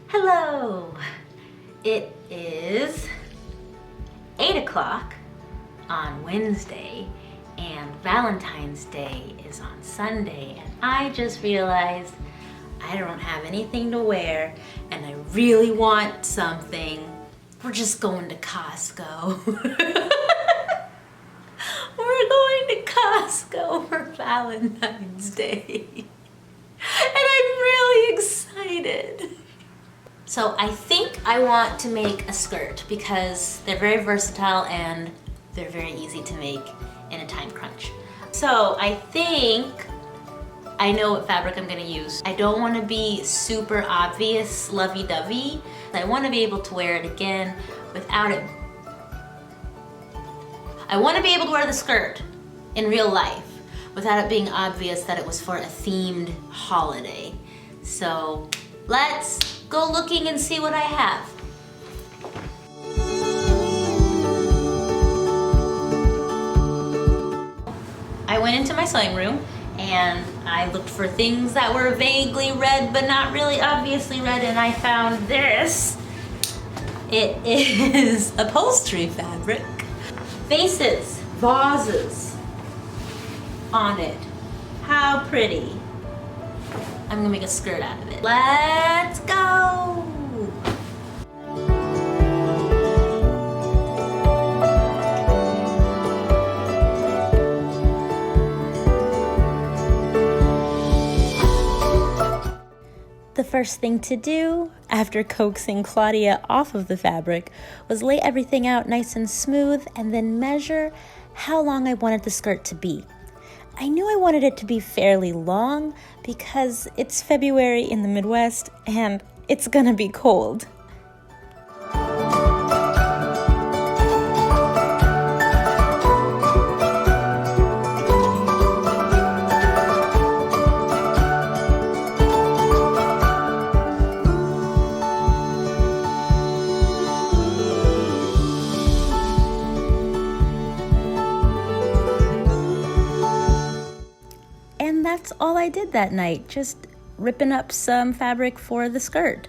Hello! It is 8 o'clock on Wednesday and Valentine's Day is on Sunday, and I just realized I don't have anything to wear and I really want something. We're just going to Costco. We're going to Costco for Valentine's Day. And I'm really excited. So I think I want to make a skirt because they're very versatile and they're very easy to make in a time crunch. So I think I know what fabric I'm gonna use. I don't wanna be super obvious lovey-dovey. I wanna be able to wear it again without it. I wanna be able to wear the skirt in real life without it being obvious that it was for a themed holiday. So let's go looking and see what I have. I went into my sewing room and I looked for things that were vaguely red but not really obviously red, and I found this. It is upholstery fabric. Vases, vases on it. How pretty. I'm gonna make a skirt out of it. Let's go! The first thing to do, after coaxing Claudia off of the fabric, was lay everything out nice and smooth and then measure how long I wanted the skirt to be. I knew I wanted it to be fairly long because it's February in the Midwest and it's gonna be cold. And that's all I did that night, just ripping up some fabric for the skirt.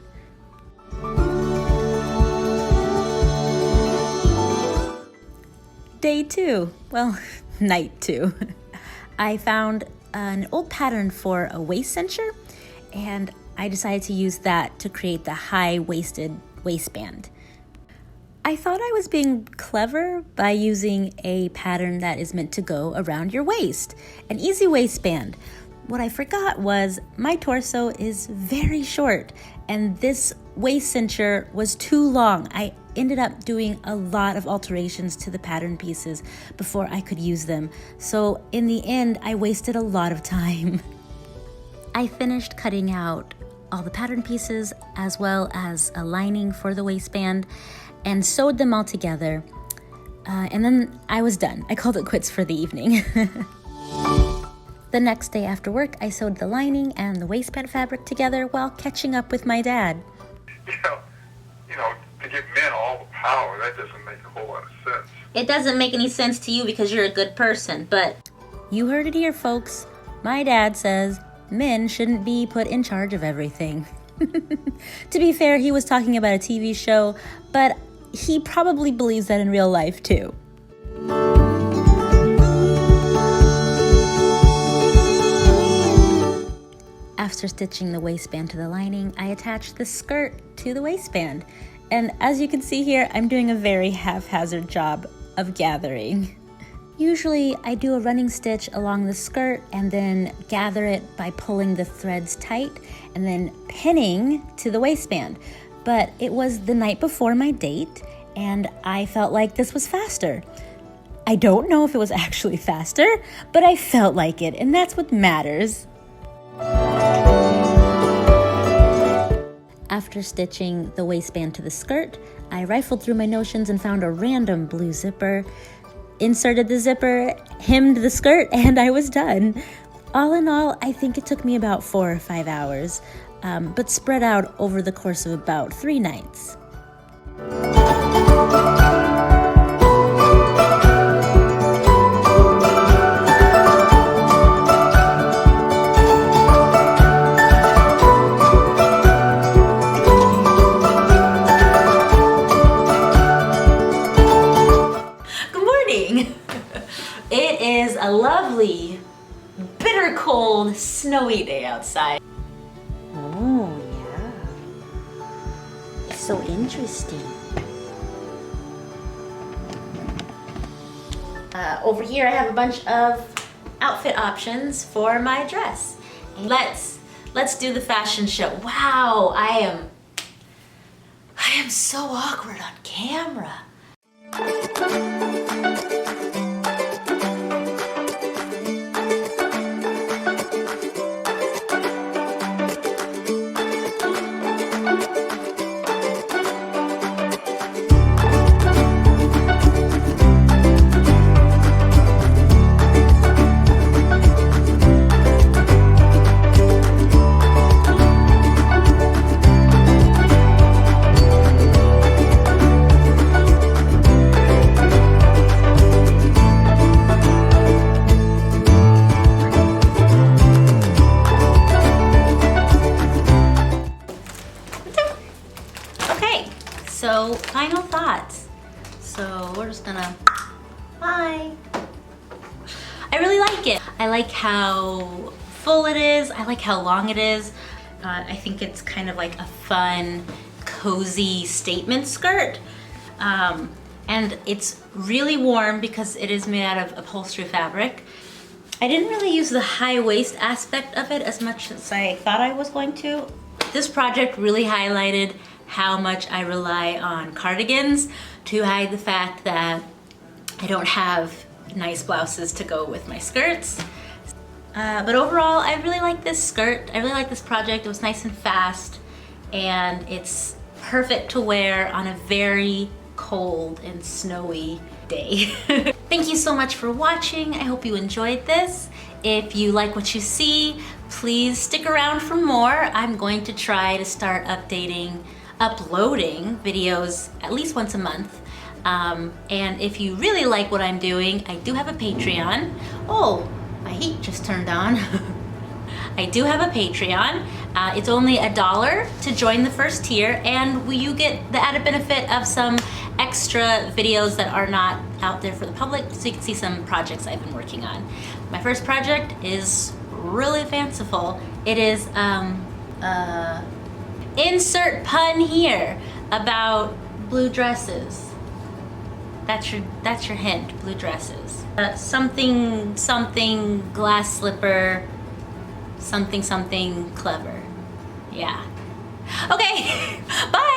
Day 2, well, night 2. I found an old pattern for a waist cincher, and I decided to use that to create the high-waisted waistband. I thought I was being clever by using a pattern that is meant to go around your waist, an easy waistband. What I forgot was my torso is very short and this waist cincher was too long. I ended up doing a lot of alterations to the pattern pieces before I could use them. So in the end, I wasted a lot of time. I finished cutting out all the pattern pieces as well as a lining for the waistband and sewed them all together. And then I was done. I called it quits for the evening. The next day after work, I sewed the lining and the waistband fabric together while catching up with my dad. You know, to give men all the power, that doesn't make a whole lot of sense. It doesn't make any sense to you because you're a good person, but you heard it here, folks. My dad says men shouldn't be put in charge of everything. To be fair, he was talking about a TV show, but he probably believes that in real life too. After stitching the waistband to the lining, I attached the skirt to the waistband. And as you can see here, I'm doing a very haphazard job of gathering. Usually I do a running stitch along the skirt and then gather it by pulling the threads tight and then pinning to the waistband. But it was the night before my date and I felt like this was faster. I don't know if it was actually faster, but I felt like it, and that's what matters. After stitching the waistband to the skirt, I rifled through my notions and found a random blue zipper, inserted the zipper, hemmed the skirt, and I was done. All in all, I think it took me about 4 or 5 hours, but spread out over the course of about 3 nights. bitter cold, snowy day outside. Oh, yeah. It's so interesting. Over here I have a bunch of outfit options for my dress. Let's do the fashion show. Wow, I am so awkward on camera. So, final thoughts. So, we're just gonna, hi. I really like it. I like how full it is. I like how long it is. I think it's kind of like a fun, cozy statement skirt. And it's really warm because it is made out of upholstery fabric. I didn't really use the high waist aspect of it as much as I thought I was going to. This project really highlighted how much I rely on cardigans to hide the fact that I don't have nice blouses to go with my skirts. But overall, I really like this skirt. I really like this project. It was nice and fast, and it's perfect to wear on a very cold and snowy day. Thank you so much for watching. I hope you enjoyed this. If you like what you see, please stick around for more. I'm going to try to start uploading videos at least once a month. And if you really like what I'm doing, I do have a Patreon. Oh, my heat just turned on. I do have a Patreon. It's only $1 to join the first tier, and you get the added benefit of some extra videos that are not out there for the public, so you can see some projects I've been working on. My first project is really fanciful. It is, insert pun here, about blue dresses. That's your hint, blue dresses. Something glass slipper, something clever. Yeah. Okay, bye.